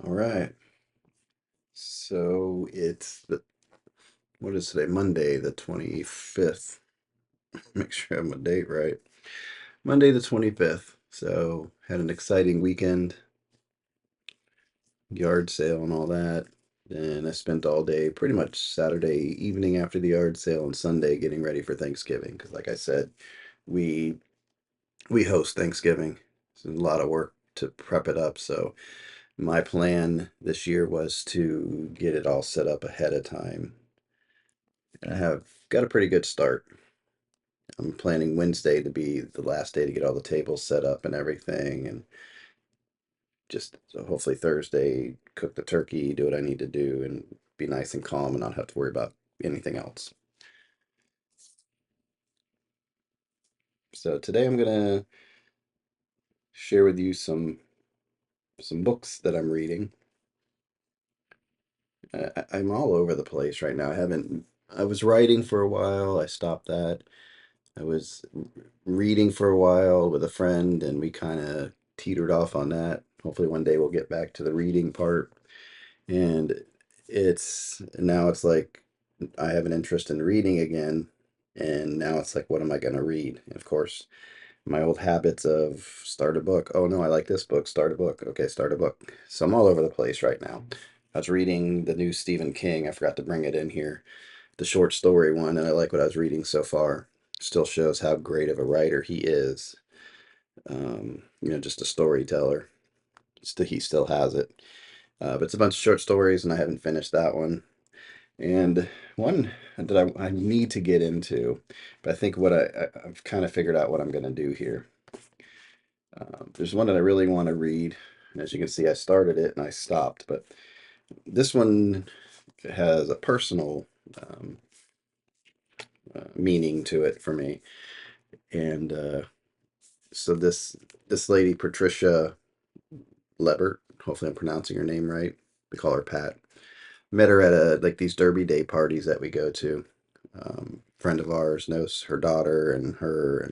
All right. So what is today? Monday, the 25th. Make sure I have my date right. Monday, the 25th. So, had an exciting weekend, yard sale and all that. And I spent all day, pretty much Saturday evening after the yard sale and Sunday getting ready for Thanksgiving. Because, like I said, we we host Thanksgiving. It's a lot of work to prep it up. So, my plan this year was to get it all set up ahead of time. I have got a pretty good start. I'm planning Wednesday to be the last day to get all the tables set up and everything, and just so hopefully Thursday cook the turkey, do what I need to do, and be nice and calm and not have to worry about anything else. So today I'm gonna share with you some books that I'm reading. I'm all over the place right now. I was writing for a while. I stopped that. I was reading for a while with a friend, and we kind of teetered off on that. Hopefully, one day we'll get back to the reading part. And it's like I have an interest in reading again. And now it's like, what am I going to read? And of course, my old habits of start a book. Oh no, I like this book. Start a book. Okay, start a book. So I'm all over the place right now. I was reading the new Stephen King. I forgot to bring it in here, the short story one, and I like what I was reading so far. Still shows how great of a writer he is. Just a storyteller. He still has it. But it's a bunch of short stories, and I haven't finished that one. And one that I need to get into, but I think I've kind of figured out what I'm going to do here. There's one that I really want to read, and as you can see, I started it and I stopped. But this one has a personal um, meaning to it for me, and so this lady Patricia Lebert, hopefully I'm pronouncing her name right. We call her Pat. Met her at like these Derby Day parties that we go to. Friend of ours knows her daughter and her,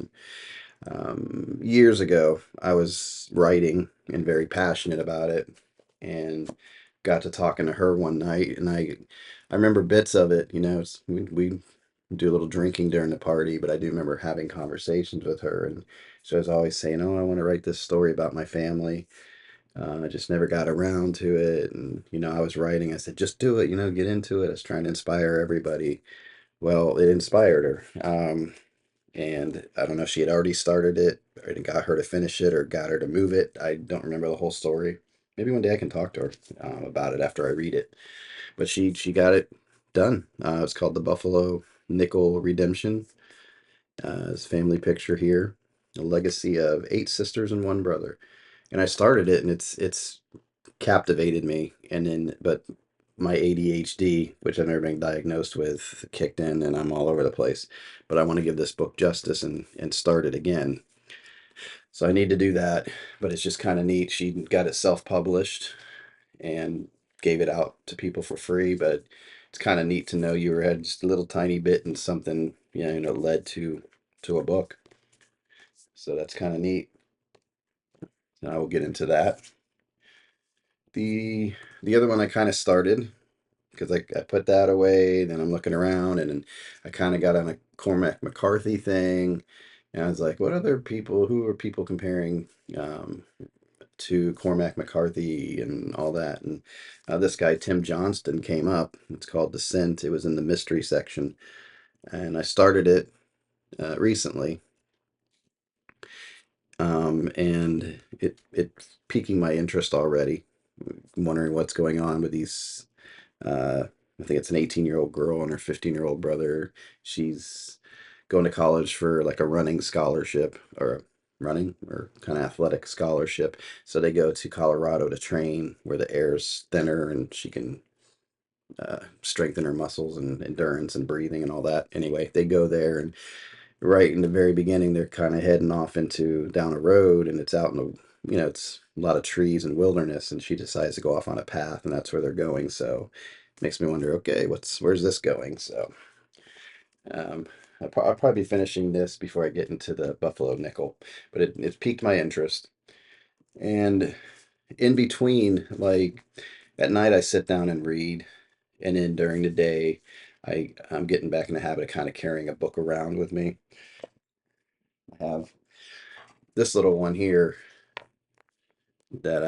and years ago I was writing and very passionate about it, and got to talking to her one night, and I remember bits of it. We do a little drinking during the party, but I do remember having conversations with her, and she was always saying, "Oh, I want to write this story about my family." I just never got around to it. And, I was writing, I said, just do it, get into it. I was trying to inspire everybody. Well, it inspired her. And I don't know if she had already started it or it got her to finish it or got her to move it. I don't remember the whole story. Maybe one day I can talk to her about it after I read it. But she got it done. It's called The Buffalo Nickel Redemption. His family picture here. A legacy of 8 sisters and 1 brother. And I started it, and it's captivated me. And then, but my ADHD, which I've never been diagnosed with, kicked in, and I'm all over the place. But I want to give this book justice and start it again. So I need to do that. But it's just kind of neat. She got it self-published and gave it out to people for free. But it's kind of neat to know you had just a little tiny bit and something, led to a book. So that's kind of neat. And I will get into that. The other one I kind of started because I put that away. Then I'm looking around, and then I kind of got on a Cormac McCarthy thing, and I was like, who are people comparing to Cormac McCarthy and all that? And this guy Tim Johnston came up. It's called Descent. It was in the mystery section, and I started it recently, and it's piquing my interest already. Wondering what's going on with these. Uh, I think it's an 18-year-old girl and her 15-year-old brother. She's going to college for like a running scholarship or running or kind of athletic scholarship. So they go to Colorado to train where the air's thinner and she can strengthen her muscles and endurance and breathing and all that. Anyway, they go there, and right in the very beginning, they're kind of heading off into down a road, and it's out in it's a lot of trees and wilderness, and she decides to go off on a path, and that's where they're going. So it makes me wonder, okay, where's this going? So um, I'll probably be finishing this before I get into the Buffalo Nickel, but it piqued my interest. And in between, like at night, I sit down and read, and then during the day, I'm getting back in the habit of kind of carrying a book around with me. I have this little one here that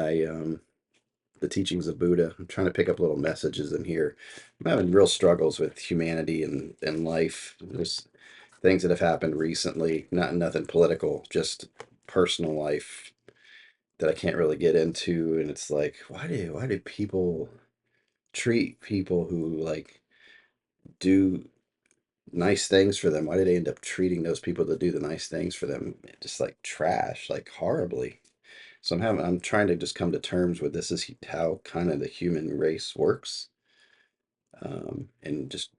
the teachings of Buddha. I'm trying to pick up little messages in here. I'm having real struggles with humanity and life. There's things that have happened recently, not nothing political, just personal life that I can't really get into. And it's like, why do people treat people who like do nice things for them? Why do they end up treating those people that do the nice things for them just like trash, like horribly? So I'm trying to just come to terms with this is how kind of the human race works, and just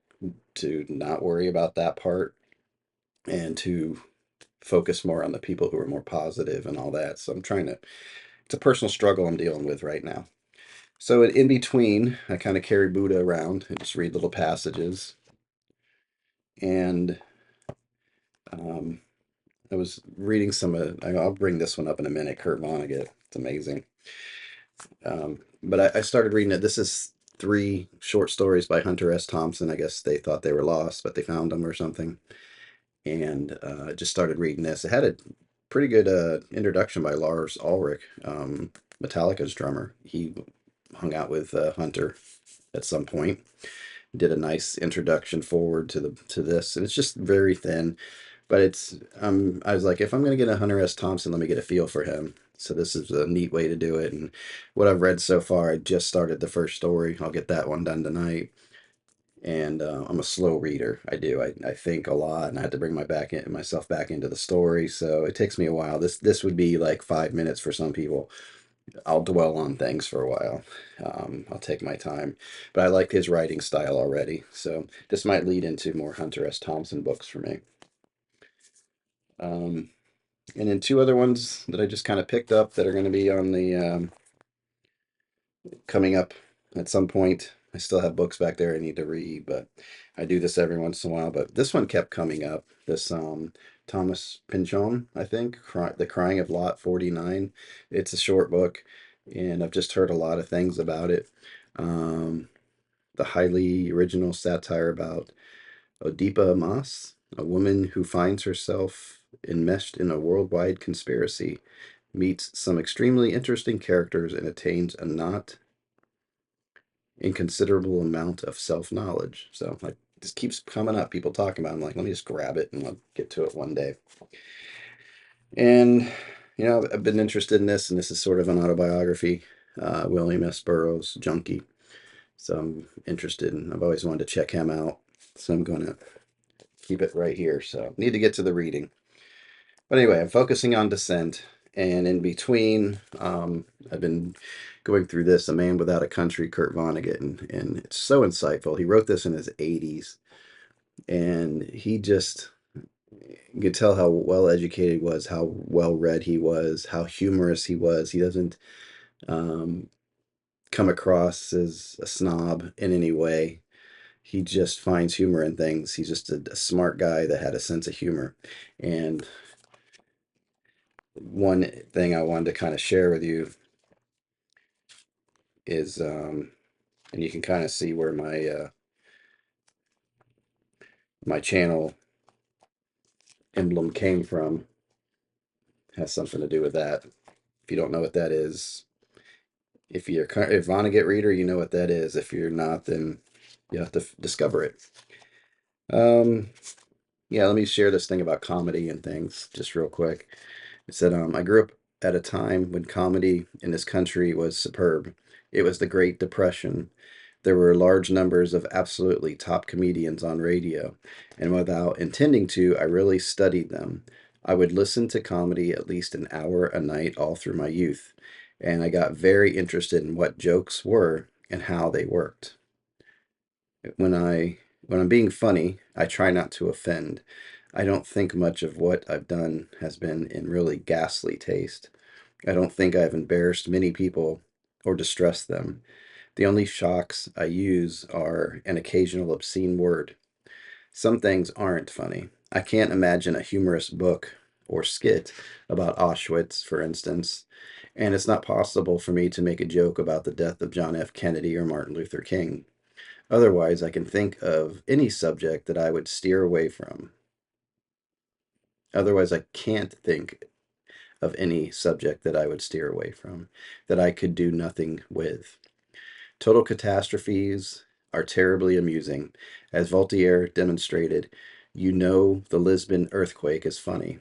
to not worry about that part and to focus more on the people who are more positive and all that. So I'm trying to, it's a personal struggle I'm dealing with right now. So in between, I kind of carry Buddha around and just read little passages. And um, I was reading some of, I'll bring this one up in a minute, Kurt Vonnegut. It's amazing. But I started reading it. This is three short stories by Hunter S. Thompson. I guess they thought they were lost, but they found them or something. And I just started reading this. It had a pretty good introduction by Lars Ulrich, Metallica's drummer. He hung out with Hunter at some point. Did a nice introduction forward to this, and it's just very thin. But it's I was like, if I'm gonna get a Hunter S. Thompson, let me get a feel for him. So this is a neat way to do it. And what I've read so far, I just started the first story. I'll get that one done tonight. And I'm a slow reader. I think a lot, and I had to bring myself back into the story. So it takes me a while. This would be like 5 minutes for some people. I'll dwell on things for a while. I'll take my time, but I like his writing style already. So this might lead into more Hunter S. Thompson books for me. Um, and then two other ones that I just kind of picked up that are going to be on the coming up at some point. I still have books back there I need to read, but I do this every once in a while. But this one kept coming up. This Thomas Pynchon, I think, The Crying of Lot 49. It's a short book, and I've just heard a lot of things about it. Um, the highly original satire about Oedipa Maas, a woman who finds herself enmeshed in a worldwide conspiracy, meets some extremely interesting characters and attains a not inconsiderable amount of self-knowledge. So like this keeps coming up, people talking about it. I'm like, let me just grab it and I'll get to it one day. And I've been interested in this, and this is sort of an autobiography. William S. Burroughs, Junkie. So I'm interested, and I've always wanted to check him out. So I'm going to keep it right here. So need to get to the reading. But anyway, I'm focusing on Descent, and in between, I've been going through this, A Man Without a Country, Kurt Vonnegut, and it's so insightful. He wrote this in his 80s, and he just, you could tell how well educated he was, how well read he was, how humorous he was. He doesn't um, come across as a snob in any way. He just finds humor in things. He's just a smart guy that had a sense of humor. And one thing I wanted to kind of share with you is, and you can kind of see where my channel emblem came from. Has something to do with that. If you don't know what that is, if you're a Vonnegut reader, you know what that is. If you're not, then you have to discover it. Um, yeah, let me share this thing about comedy and things just real quick. It said, I grew up at a time when comedy in this country was superb. It was the Great Depression. There were large numbers of absolutely top comedians on radio, and without intending to, I really studied them. I would listen to comedy at least an hour a night all through my youth, and I got very interested in what jokes were and how they worked. When I when I'm being funny, I try not to offend. I don't think much of what I've done has been in really ghastly taste. I don't think I've embarrassed many people or distressed them. The only shocks I use are an occasional obscene word. Some things aren't funny. I can't imagine a humorous book or skit about Auschwitz, for instance, And it's not possible for me to make a joke about the death of John F. Kennedy or Martin Luther King. Otherwise, I can think of any subject that I would steer away from. Otherwise, I can't think of any subject that I would steer away from, that I could do nothing with. Total catastrophes are terribly amusing. As Voltaire demonstrated, you know the Lisbon earthquake is funny.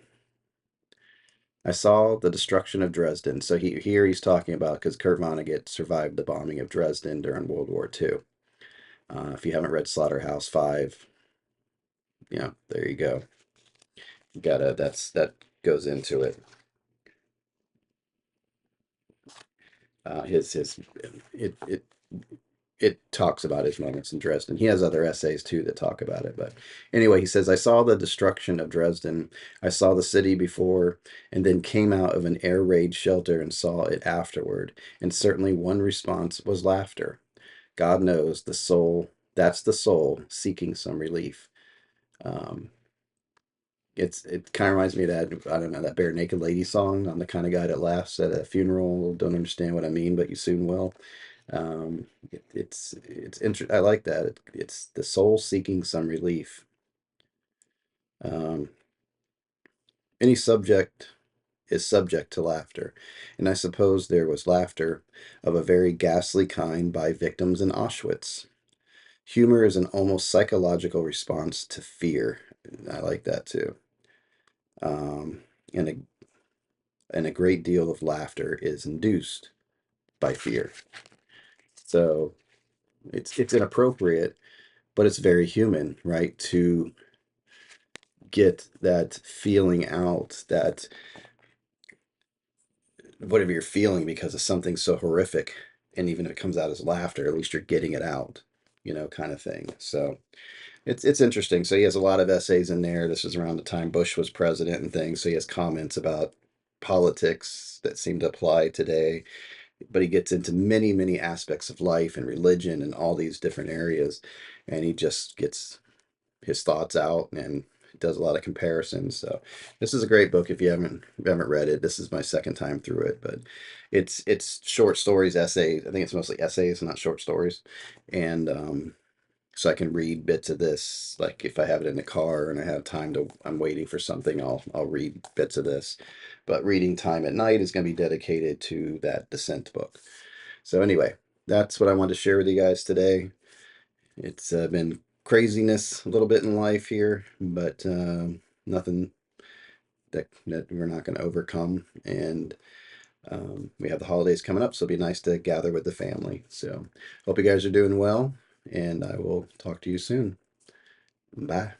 I saw the destruction of Dresden. So here he's talking about because Kurt Vonnegut survived the bombing of Dresden during World War II. If you haven't read Slaughterhouse-Five, yeah, there you go. You gotta that goes into it. His it it talks about his moments in Dresden. He has other essays too that talk about it. But anyway, he says, I saw the destruction of Dresden. I saw the city before, and then came out of an air raid shelter and saw it afterward. And certainly one response was laughter. God knows the soul, that's the soul seeking some relief. Um, it kind of reminds me of that, I don't know, that Bare Naked Lady song. I'm the kind of guy that laughs at a funeral. Don't understand what I mean, but you soon will. It's interesting. I like that. It's the soul seeking some relief. Um, any subject is subject to laughter, and I suppose there was laughter of a very ghastly kind by victims in Auschwitz. Humor is an almost psychological response to fear. I like that too. Um, and a great deal of laughter is induced by fear. So it's inappropriate, but it's very human, right? To get that feeling out, that whatever you're feeling because of something so horrific, and even if it comes out as laughter, at least you're getting it out, kind of thing. So it's interesting. So he has a lot of essays in there. This is around the time Bush was president and things. So he has comments about politics that seem to apply today, but he gets into many, many aspects of life and religion and all these different areas, and he just gets his thoughts out and does a lot of comparisons. So this is a great book if you haven't read it. This is my second time through it, but it's short stories, essays. I think it's mostly essays, not short stories, and so I can read bits of this. Like if I have it in the car and I have time to, I'm waiting for something, I'll read bits of this. But reading time at night is going to be dedicated to that Descent book. So anyway, that's what I wanted to share with you guys today. It's been craziness a little bit in life here, but nothing that we're not going to overcome. And we have the holidays coming up, so it'll be nice to gather with the family. So hope you guys are doing well, and I will talk to you soon. Bye.